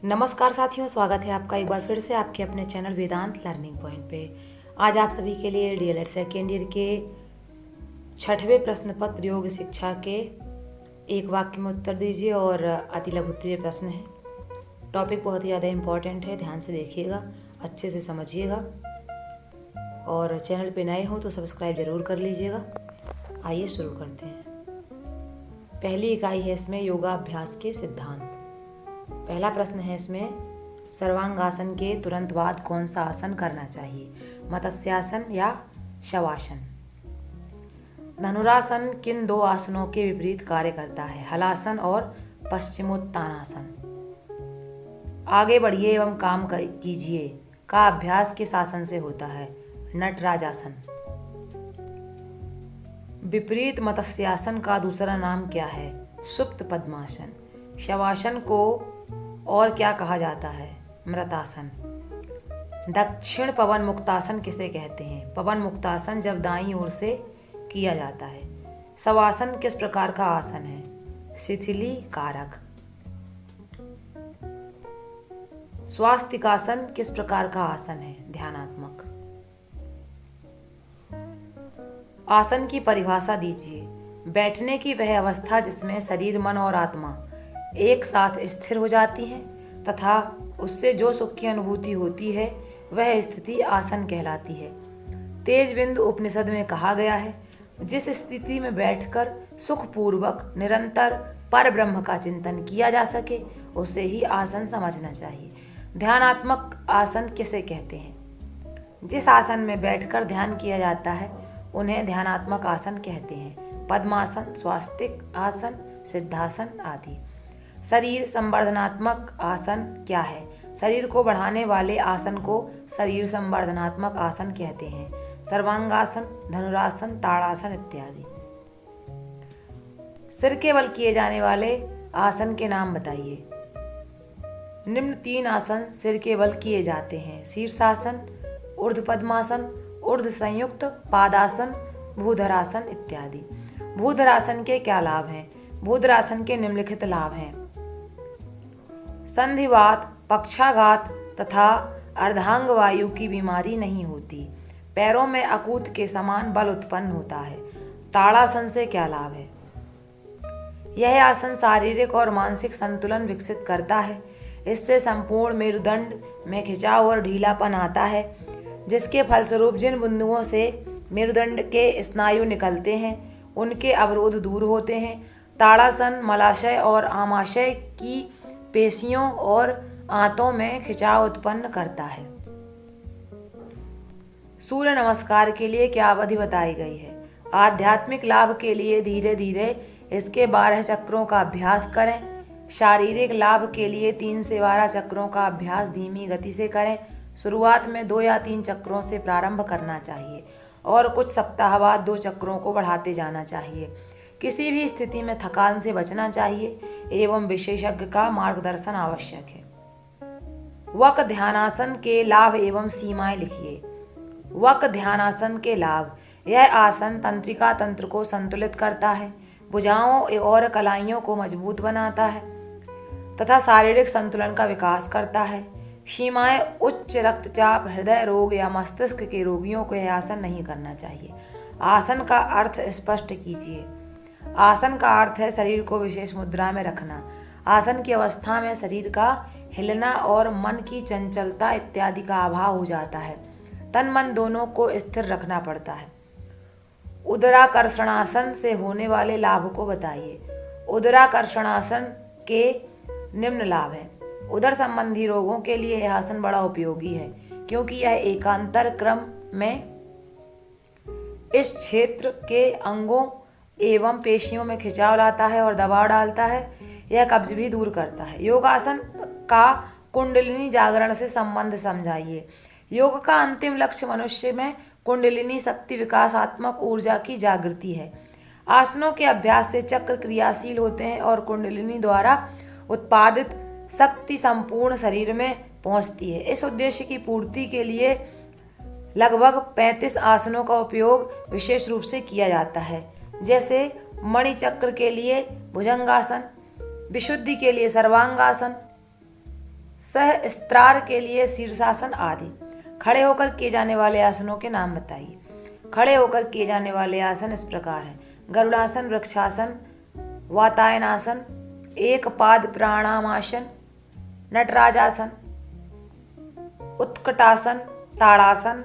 नमस्कार साथियों, स्वागत है आपका एक बार फिर से आपके अपने चैनल वेदांत लर्निंग पॉइंट पे। आज आप सभी के लिए डीएलएड सेकेंड ईयर के 6वें प्रश्न पत्र योग शिक्षा के एक वाक्य में उत्तर दीजिए और अति लघु उत्तरीय प्रश्न है। टॉपिक बहुत ही ज़्यादा इम्पॉर्टेंट है, ध्यान से देखिएगा, अच्छे से समझिएगा और चैनल पे नए हो तो सब्सक्राइब ज़रूर कर लीजिएगा। आइए शुरू करते हैं। पहली इकाई है इसमें योगाभ्यास के सिद्धांत। पहला प्रश्न है इसमें, सर्वांगासन के तुरंत बाद कौन सा आसन करना चाहिए, मत्स्यासन या शवासन? धनुरासन किन दो आसनों के विपरीत कार्य करता है, हलासन और पश्चिमोत्तानासन? आगे बढ़िए एवं काम कीजिए का अभ्यास किस आसन से होता है, नटराजासन? विपरीत मत्स्यासन का दूसरा नाम क्या है, सुप्त पद्मासन? शवासन को और क्या कहा जाता है, मृतासन? दक्षिण पवन मुक्तासन किसे कहते हैं? पवन मुक्तासन जब दाईं ओर से किया जाता है। शवासन किस प्रकार का आसन है, शिथिली कारक? स्वास्तिकासन किस प्रकार का आसन है, ध्यानात्मक? आसन की परिभाषा दीजिए। बैठने की वह अवस्था जिसमें शरीर, मन और आत्मा एक साथ स्थिर हो जाती है तथा उससे जो सुख की अनुभूति होती है वह स्थिति आसन कहलाती है। तेज बिंदु उपनिषद में कहा गया है, जिस स्थिति में बैठकर सुखपूर्वक निरंतर पर ब्रह्म का चिंतन किया जा सके उसे ही आसन समझना चाहिए। ध्यानात्मक आसन किसे कहते हैं? जिस आसन में बैठकर ध्यान किया जाता है उन्हें ध्यानात्मक आसन कहते हैं। पद्मासन, स्वास्तिक आसन, सिद्धासन आदि। शरीर संवर्धनात्मक आसन क्या है? शरीर को बढ़ाने वाले आसन को शरीर संवर्धनात्मक आसन कहते हैं। सर्वांगासन, धनुरासन, ताड़ासन इत्यादि। सिर के बल किए जाने वाले आसन के नाम बताइए। निम्न 3 आसन सिर के बल किए जाते हैं, शीर्षासन, ऊर्ध्व पद्मासन, ऊर्ध्व संयुक्त पादासन, भूधरासन इत्यादि। भूधरासन के क्या लाभ हैं? भूधरासन के निम्नलिखित लाभ हैं। संधिवात, पक्षाघात तथा अर्धांग वायु की बीमारी नहीं होती। पैरों में अकूत के समान बल उत्पन्न होता है। ताड़ासन से क्या लाभ है? यह आसन शारीरिक और मानसिक संतुलन विकसित करता है। इससे संपूर्ण मेरुदंड में खिंचाव और ढीलापन आता है, जिसके फलस्वरूप जिन बिंदुओं से मेरुदंड के स्नायु निकलते हैं उनके अवरोध दूर होते हैं। ताड़ासन मलाशय और आमाशय की पेशियों और आंतों में खिंचाव उत्पन्न करता है। सूर्य नमस्कार के लिए क्या अवधि बताई गई है? आध्यात्मिक लाभ के लिए धीरे धीरे इसके 12 चक्रों का अभ्यास करें। शारीरिक लाभ के लिए 3 से 12 चक्रों का अभ्यास धीमी गति से करें। शुरुआत में 2 या 3 चक्रों से प्रारंभ करना चाहिए और कुछ सप्ताह बाद 2 चक्रों को बढ़ाते जाना चाहिए। किसी भी स्थिति में थकान से बचना चाहिए एवं विशेषज्ञ का मार्गदर्शन आवश्यक है। वक्र ध्यानासन के लाभ एवं सीमाएं लिखिए। वक्र ध्यानासन के लाभ। यह आसन तंत्रिका तंत्र को संतुलित करता है, भुजाओं और कलाइयों को मजबूत बनाता है तथा शारीरिक संतुलन का विकास करता है। सीमाएं। उच्च रक्तचाप, हृदय रोग या मस्तिष्क के रोगियों को यह आसन नहीं करना चाहिए। आसन का अर्थ स्पष्ट कीजिए। आसन का अर्थ है शरीर को विशेष मुद्रा में रखना। आसन की अवस्था में शरीर का हिलना और मन की चंचलता इत्यादि का अभाव हो जाता है। तन मन दोनों को स्थिर रखना पड़ता है। उदराकर्षणासन से होने वाले लाभ को बताइए। उदराकर्षणासन के निम्न लाभ हैं। उदर संबंधी रोगों के लिए यह आसन बड़ा उपयोगी है, क्योंकि यह एकांतर क्रम में इस क्षेत्र के अंगों एवं पेशियों में खिंचाव लाता है और दबाव डालता है। यह कब्ज भी दूर करता है। योगासन का कुंडलिनी जागरण से संबंध समझाइए। योग का अंतिम लक्ष्य मनुष्य में कुंडलिनी शक्ति, विकासात्मक ऊर्जा की जागृति है। आसनों के अभ्यास से चक्र क्रियाशील होते हैं और कुंडलिनी द्वारा उत्पादित शक्ति संपूर्ण शरीर में पहुंचती है। इस उद्देश्य की पूर्ति के लिए लगभग 35 आसनों का उपयोग विशेष रूप से किया जाता है, जैसे मणिचक्र के लिए भुजंगासन, विशुद्धि के लिए सर्वांगासन, सहस्त्रार के लिए शीर्षासन आदि। खड़े होकर किए जाने वाले आसनों के नाम बताइए। खड़े होकर किए जाने वाले आसन इस प्रकार हैं: गरुड़ासन, वृक्षासन, वातायनासन, एक पाद प्राणायामासन, नटराजासन, उत्कटासन, ताड़ासन,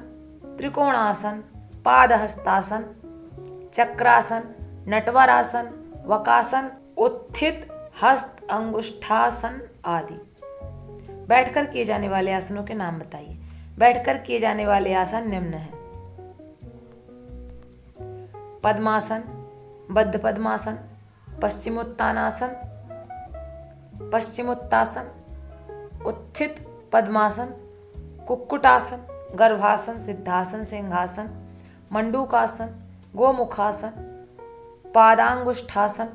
त्रिकोणासन, पादहस्तासन, चक्रासन, नटवरासन, वकासन, उत्थित हस्त अंगुष्ठासन आदि। बैठकर किए जाने वाले आसनों के नाम बताइए। बैठकर किए जाने वाले आसन निम्न हैं: पद्मासन, बद्ध पद्मासन, पश्चिमोत्तानासन, पश्चिमोत्तासन, उत्थित पद्मासन, कुक्कुटासन, गर्भासन, सिद्धासन, सिंहासन, मंडूकासन, गोमुखासन, पादांगुष्ठासन,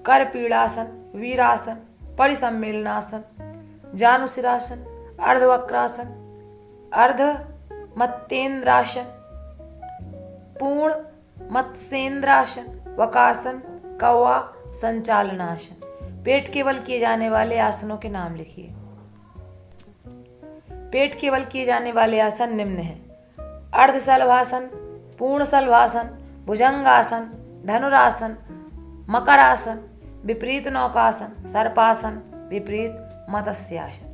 करपीड़ासन, वीरासन, परिसम्मेलनासन, जानुशिरासन, अर्धवक्रासन, अर्धमत्तेन्द्रासन, पूर्ण मत्स्येन्द्रासन, वकासन, कौवा संचालनासन। पेट के बल किए जाने वाले आसनों के नाम लिखिए। पेट के बल किए जाने वाले आसन निम्न हैं: अर्धशलभासन, पूर्ण शलभासन, भुजंगासन, धनुरासन, मकरासन, विपरीत नौकासन, सर्पासन, विपरीत मत्स्यासन।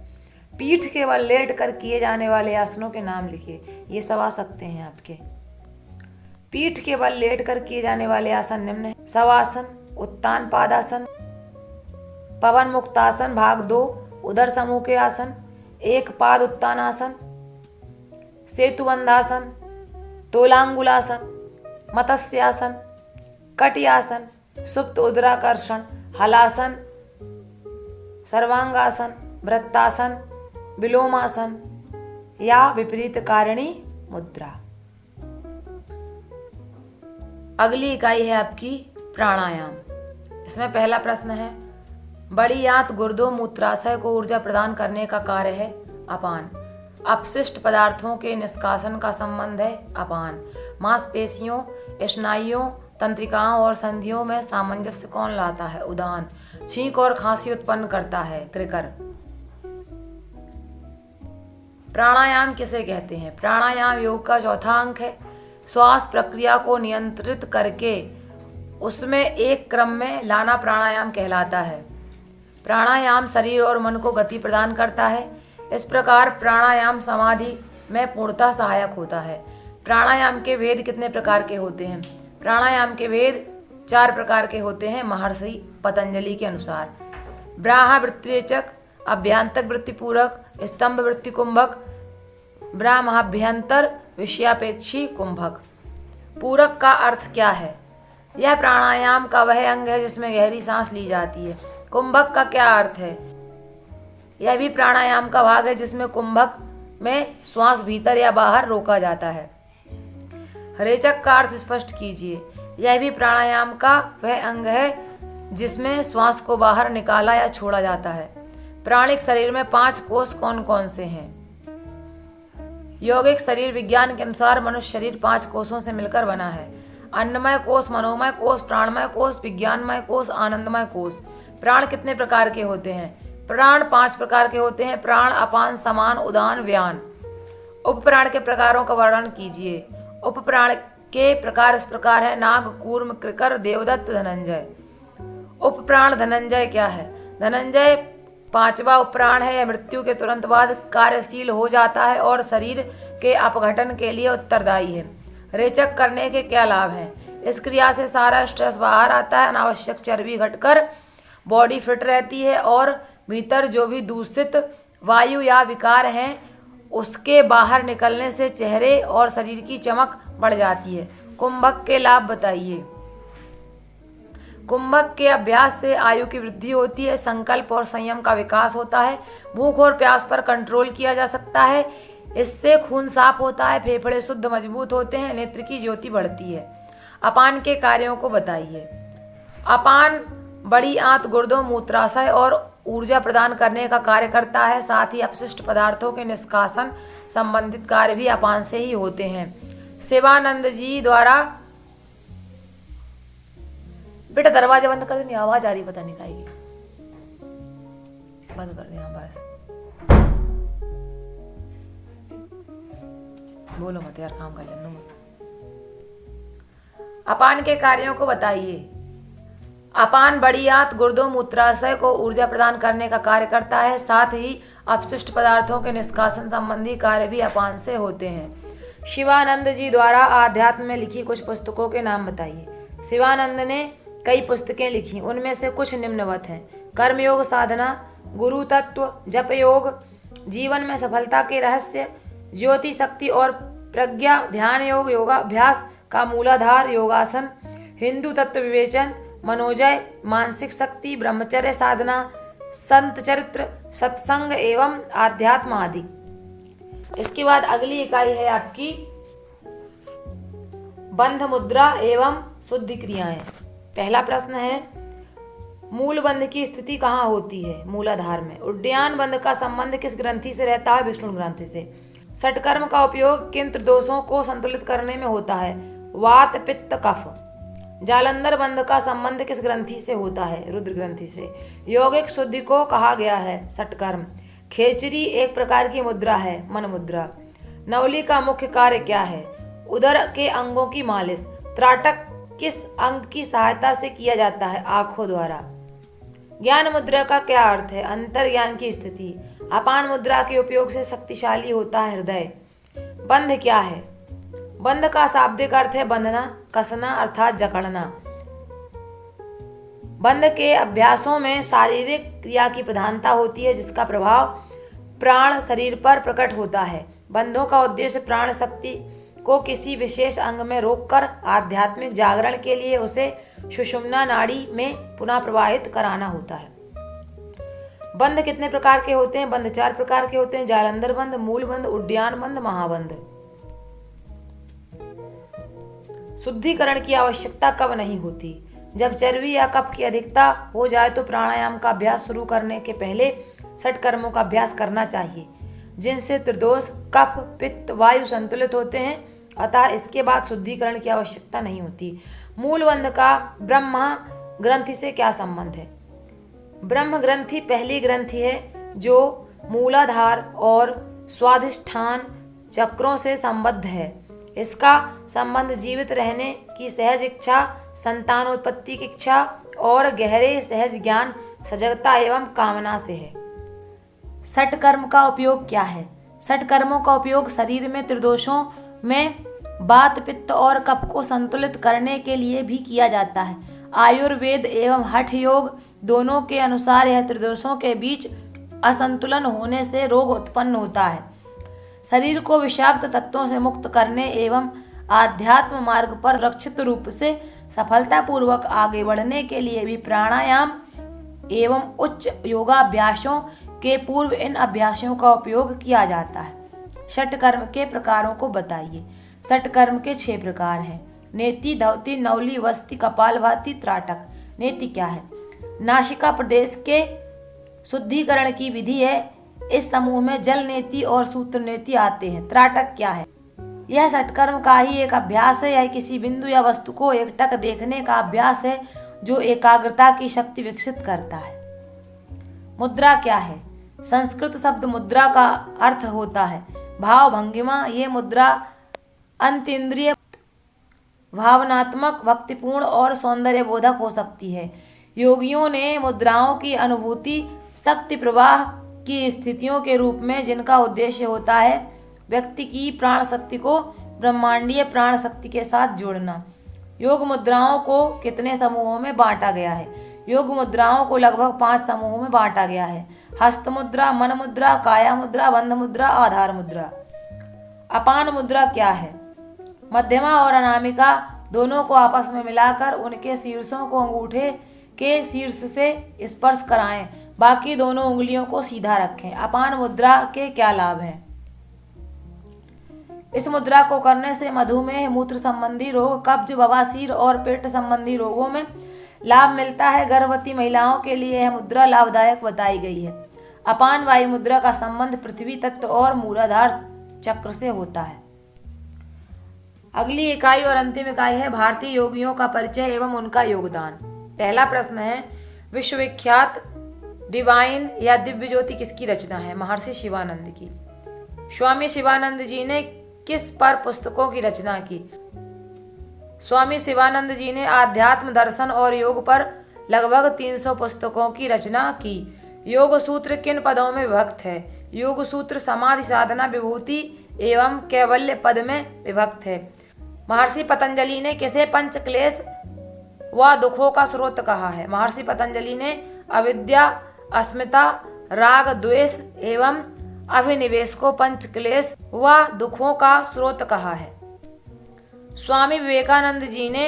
पीठ के बल लेट कर किए जाने वाले आसनों के नाम लिखिए। ये सब आ सकते हैं आपके। पीठ के बल लेट कर किए जाने वाले आसन निम्न हैं: शवासन, उत्तान पादासन, पवन मुक्तासन भाग 2, उदर समूह के आसन, एक पाद उत्तानासन, सेतुबंधासन, तोलांगुलासन, मत्स्यासन, कटियासन, सुप्त उदराकर्षण, हलासन, सर्वांगासन, वृत्तासन, विलोमासन या विपरीत कारिणी मुद्रा। अगली इकाई है आपकी प्राणायाम। इसमें पहला प्रश्न है: बड़ी आंत गुर्दों मूत्राशय को ऊर्जा प्रदान करने का कार्य है अपान। अपशिष्ट पदार्थों के निष्कासन का संबंध है अपान। मांसपेशियों, स्नायुओं, तंत्रिकाओं और संधियों में सामंजस्य कौन लाता है? उदान। छींक और खांसी उत्पन्न करता है? क्रिकर। प्राणायाम किसे कहते हैं? प्राणायाम योग का चौथा अंग है। श्वास प्रक्रिया को नियंत्रित करके उसमें एक क्रम में लाना प्राणायाम कहलाता है। प्राणायाम शरीर और मन को गति प्रदान करता है। इस प्रकार प्राणायाम समाधि में पूर्णतः सहायक होता है। प्राणायाम के वेद कितने प्रकार के होते हैं? प्राणायाम के वेद 4 प्रकार के होते हैं महर्षि पतंजलि के अनुसार: ब्राह्म वृत्तिरेचक, अभ्यंतर वृत्तिपूरक, स्तंभ वृत्ति कुंभक, ब्राह्माभ्यंतर विषयापेक्षी कुंभक। पूरक का अर्थ क्या है? यह प्राणायाम का वह अंग है जिसमें गहरी सांस ली जाती है। कुंभक का क्या अर्थ है? यह भी प्राणायाम का भाग है जिसमें कुंभक में श्वास भीतर या बाहर रोका जाता है। रेचक का अर्थ स्पष्ट कीजिए। यह भी प्राणायाम का वह अंग है जिसमें श्वास को बाहर निकाला या छोड़ा जाता है। प्राणिक शरीर में 5 कोष कौन कौन से हैं? यौगिक शरीर विज्ञान के अनुसार मनुष्य शरीर 5 कोषों से मिलकर बना है: अन्नमय कोष, मनोमय कोष, प्राणमय कोष, विज्ञानमय कोष, आनंदमय कोष। प्राण कितने प्रकार के होते हैं? प्राण 5 प्रकार के होते हैं: प्राण, अपान, समान, उदान, व्यान। उपप्राण के प्रकारों का वर्णन कीजिए। उपप्राण के प्रकार इस प्रकार है: नाग, कूर्म, कृकर, देवदत्त, धनंजय। उपप्राण धनंजय क्या है? धनंजय 5वां उपप्राण है। यह मृत्यु के तुरंत बाद कार्यशील हो जाता है और शरीर के अपघटन के लिए उत्तरदायी है। रेचक करने के क्या लाभ हैं? इस क्रिया से सारा स्ट्रेस बाहर आता है, अनावश्यक चर्बी घटकर बॉडी फिट रहती है और भीतर जो भी दूषित वायु या विकार हैं उसके बाहर निकलने से चेहरे और शरीर की चमक बढ़ जाती है। कुंभक के लाभ बताइए। कुंभक के अभ्यास से आयु की वृद्धि होती है, संकल्प और संयम का विकास होता है, भूख और प्यास पर कंट्रोल किया जा सकता है, इससे खून साफ होता है, फेफड़े शुद्ध मजबूत होते हैं, नेत्र की ज्योति बढ़ती है। अपान के कार्यों को बताइए। अपान बड़ी आंत गुर्दों मूत्राशय और ऊर्जा प्रदान करने का कार्य करता है, साथ ही अपशिष्ट पदार्थों के निष्कासन संबंधित कार्य भी अपान से ही होते हैं। शिवानंद जी द्वारा, बेटा दरवाजा बंद कर देनी, आवाज आ रही पता नहीं काहे की, बंद कर दे। हाँ बस। बोलो मत यार, काम कर लेना। अपान के कार्यों को बताइए। अपान बड़ी आंत गुर्दों मूत्राशय को ऊर्जा प्रदान करने का कार्य करता है। साथ ही अपशिष्ट पदार्थों के निष्कासन संबंधी कार्य भी अपान से होते हैं। शिवानंद जी द्वारा आध्यात्म में लिखी कुछ पुस्तकों के नाम बताइए। शिवानंद ने कई पुस्तकें लिखी, उनमें से कुछ निम्नवत हैं। कर्मयोग साधना, गुरु तत्व, जप योग, जीवन में सफलता के रहस्य, ज्योति शक्ति और प्रज्ञा, ध्यान योग, योगाभ्यास का मूलाधार, योगासन, हिंदू तत्व विवेचन, मनोजय, मानसिक शक्ति, ब्रह्मचर्य साधना, संत चरित्र, सत्संग एवं आध्यात्म आदि। इसके बाद अगली इकाई है आपकी बंध मुद्रा एवं शुद्धि क्रियाएं। पहला प्रश्न है, मूल बंध की स्थिति कहाँ होती है? मूलाधार में। उड्डयन बंध का संबंध किस ग्रंथि से रहता है? विष्णु ग्रंथि से। षटकर्म का उपयोग किन त्रिदोषों को संतुलित करने में होता है? वात, पित्त, कफ। जालंधर बंध का संबंध किस ग्रंथि से होता है? रुद्र ग्रंथि से। यौगिक शुद्धि को कहा गया है षटकर्म। खेचरी एक प्रकार की मुद्रा है, मन मुद्रा। नवली का मुख्य कार्य क्या है? उदर के अंगों की मालिश। त्राटक किस अंग की सहायता से किया जाता है? आंखों द्वारा। ज्ञान मुद्रा का क्या अर्थ है? अंतर ज्ञान की स्थिति। अपान मुद्रा के उपयोग से शक्तिशाली होता है हृदय। बंध क्या है? बंध का शाब्दिक अर्थ है बंधना, कसना अर्थात जकड़ना। बंध के अभ्यासों में शारीरिक क्रिया की प्रधानता होती है, जिसका प्रभाव प्राण शरीर पर प्रकट होता है। बंधों का उद्देश्य प्राण शक्ति को किसी विशेष अंग में रोककर आध्यात्मिक जागरण के लिए उसे सुषुम्ना नाड़ी में पुनः प्रवाहित कराना होता है। बंध कितने प्रकार के होते हैं? बंध 4 प्रकार के होते हैं। जालंधर बंध, मूल बंध, उड्डयन बंध, महाबंध। शुद्धिकरण की आवश्यकता कब नहीं होती? जब चर्बी या कफ की अधिकता हो जाए तो प्राणायाम का अभ्यास शुरू करने के पहले षटकर्मों का अभ्यास करना चाहिए, जिनसे त्रिदोष कफ, पित्त, वायु संतुलित होते हैं। अतः इसके बाद शुद्धिकरण की आवश्यकता नहीं होती। मूल बंध का ब्रह्मा ग्रंथि से क्या संबंध है? ब्रह्म ग्रंथि पहली ग्रंथि है जो मूलाधार और स्वाधिष्ठान चक्रों से संबद्ध है। इसका संबंध जीवित रहने की सहज इच्छा, संतानोत्पत्ति की इच्छा और गहरे सहज ज्ञान, सजगता एवं कामना से है। षटकर्म का उपयोग क्या है? षटकर्मों का उपयोग शरीर में त्रिदोषों में वात, पित्त और कफ को संतुलित करने के लिए भी किया जाता है। आयुर्वेद एवं हठ योग दोनों के अनुसार यह त्रिदोषों के बीच असंतुलन होने से रोग उत्पन्न होता है। शरीर को विषाक्त तत्वों से मुक्त करने एवं आध्यात्म मार्ग पर सुरक्षित रूप से सफलतापूर्वक आगे बढ़ने के लिए भी प्राणायाम एवं उच्च योगाभ्यासों के पूर्व इन अभ्यासों का उपयोग किया जाता है। षटकर्म के प्रकारों को बताइए। षटकर्म के 6 प्रकार हैं। नेति, धौति, नवली, वस्ति, कपालभाति, त्राटक। नेति क्या है? नासिका प्रदेश के शुद्धिकरण की विधि है। इस समूह में जल नेति और सूत्र नेति आते हैं। त्राटक क्या है? यह षटकर्म का ही एक अभ्यास है। यह किसी बिंदु या वस्तु को एकटक देखने का अभ्यास है जो एकाग्रता की शक्ति विकसित करता है। मुद्रा क्या है? संस्कृत शब्द मुद्रा का अर्थ होता है भाव भंगिमा। ये मुद्रा अंतरिंद्रिय, भावनात्मक, भक्तिपूर्ण और सौंदर्य बोधक हो सकती है। योगियों ने मुद्राओं की अनुभूति शक्ति प्रवाह की स्थितियों के रूप में, जिनका उद्देश्य होता है व्यक्ति की प्राण शक्ति को ब्रह्मांडीय प्राण शक्ति के साथ जोड़ना। योग मुद्राओं को कितने समूहों में बांटा गया है? योग मुद्राओं को लगभग 5 समूहों में बांटा गया है। हस्त मुद्रा, मन मुद्रा, काया मुद्रा, बंध मुद्रा, आधार मुद्रा। अपान मुद्रा क्या है? मध्यमा और अनामिका दोनों को आपस में मिलाकर उनके शीर्षों को अंगूठे के शीर्ष से स्पर्श कराएं, बाकी दोनों उंगलियों को सीधा रखें। अपान मुद्रा के क्या लाभ हैं? इस मुद्रा को करने से मधुमेह, मूत्र संबंधी रोग, कब्ज, बवासीर और पेट संबंधी रोगों में लाभ मिलता है। गर्भवती महिलाओं के लिए यह मुद्रा लाभदायक बताई गई है। अपान वायु मुद्रा का संबंध पृथ्वी तत्व और मूलाधार चक्र से होता है। अगली इकाई और अंतिम इकाई है भारतीय योगियों का परिचय एवं उनका योगदान। पहला प्रश्न है, विश्वविख्यात डिवाइन या दिव्य ज्योति किसकी रचना है? महर्षि शिवानंद की। स्वामी शिवानंद जी ने किस पर पुस्तकों की रचना की? स्वामी शिवानंद जी ने आध्यात्म, दर्शन और योग पर लगभग 300 पुस्तकों की रचना की। योग सूत्र किन पदों में विभक्त है? योग सूत्र समाधि, साधना, विभूति एवं कैवल्य पद में विभक्त है। महर्षि पतंजलि ने किसे पंच क्लेश व दुखों का स्रोत कहा है? महर्षि पतंजलि ने अविद्या, अस्मिता, राग, द्वेष एवं अभिनिवेश को पंच क्लेश व दुखों का स्रोत कहा है। स्वामी विवेकानंद जी ने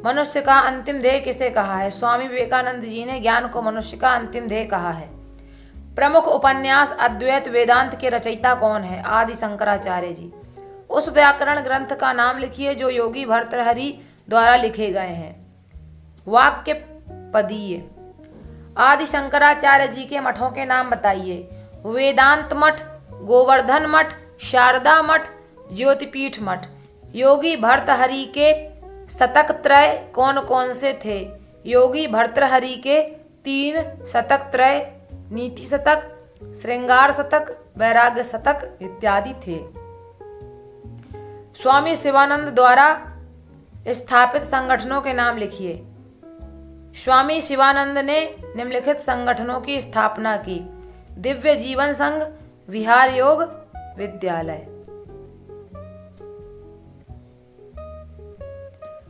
मनुष्य का अंतिम ध्येय किसे कहा है? स्वामी विवेकानंद जी ने ज्ञान को मनुष्य का अंतिम ध्येय कहा है। प्रमुख उपन्यास अद्वैत वेदांत के रचयिता कौन है? आदि शंकराचार्य जी। उस व्याकरण ग्रंथ का नाम लिखिए जो योगी भर्तृहरि द्वारा लिखे गए हैं। वाक्य पदीय। आदि शंकराचार्य जी के मठों के नाम बताइए। वेदांत मठ, गोवर्धन मठ, शारदा मठ, ज्योतिपीठ मठ। योगी भर्तृहरि के शतक त्रय कौन कौन से थे? योगी भर्तृहरि के 3 शतक त्रय नीति शतक, श्रृंगार शतक, वैराग्य शतक इत्यादि थे। स्वामी शिवानंद द्वारा स्थापित संगठनों के नाम लिखिए। स्वामी शिवानंद ने निम्नलिखित संगठनों की स्थापना की। दिव्य जीवन संघ, विहार योग विद्यालय।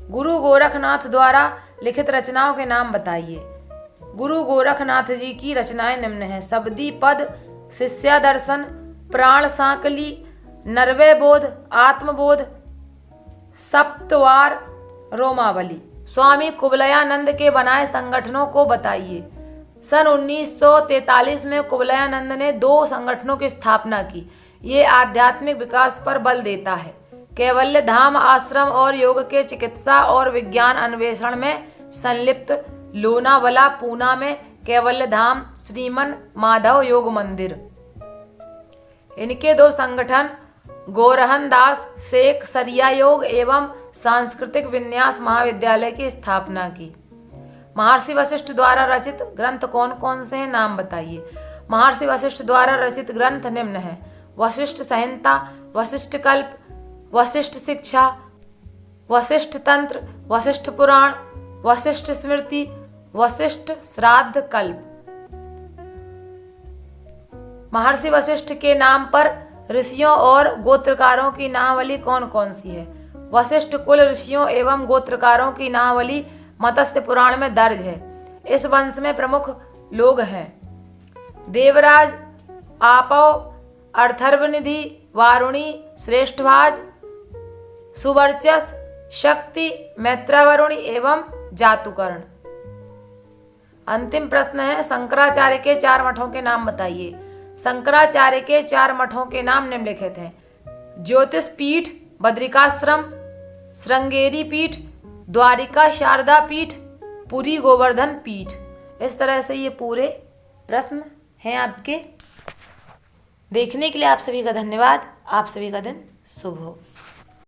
गुरु गोरखनाथ द्वारा लिखित रचनाओं के नाम बताइए। गुरु गोरखनाथ जी की रचनाएं निम्न हैं। शबदी पद, शिष्या दर्शन, प्राण सांकली, नरवय बोध, आत्मबोध, सप्तवार, रोमावली। स्वामी कुवलयानंद के बनाए संगठनों को बताइए। सन 1943 में कुवलयानंद ने 2 संगठनों की स्थापना की। ये आध्यात्मिक विकास पर बल देता है। कैवल्य धाम आश्रम और योग के चिकित्सा और विज्ञान अन्वेषण में संलिप्त लोनावला, पूना में कैवल्य धाम, श्रीमन माधव योग मंदिर। इनके 2 संगठन गोरहन दास शेख सरिया योग एवं सांस्कृतिक विन्यास महाविद्यालय की स्थापना की। महर्षि वशिष्ठ द्वारा रचित ग्रंथ कौन कौन से हैं? नाम बताइए। महर्षि वशिष्ठ द्वारा रचित ग्रंथ निम्न है। वशिष्ठ संहिता, वशिष्ठ कल्प, वशिष्ठ शिक्षा, वशिष्ठ तंत्र, वशिष्ठ पुराण, वशिष्ठ स्मृति, वशिष्ठ श्राद्ध कल्प। महर्षि वशिष्ठ के नाम पर ऋषियों और गोत्रकारों की नामावली कौन कौन सी है? वशिष्ठ कुल ऋषियों एवं गोत्रकारों की नामावली मत्स्य पुराण में दर्ज है। इस वंश में प्रमुख लोग हैं देवराज, आपव, अर्थर्वनिधि, वारुणी, श्रेष्ठभाज, सुवर्चस, शक्ति, मैत्रावरुणी एवं जातुकर्ण। अंतिम प्रश्न है शंकराचार्य के 4 मठों के नाम बताइए। शंकराचार्य के 4 मठों के नाम निम्नलिखित हैं। ज्योतिष पीठ, बद्रिकाश्रम, श्रृंगेरी पीठ, द्वारिका शारदा पीठ, पुरी गोवर्धन पीठ। इस तरह से ये पूरे प्रश्न हैं आपके। देखने के लिए आप सभी का धन्यवाद। आप सभी का दिन शुभ हो।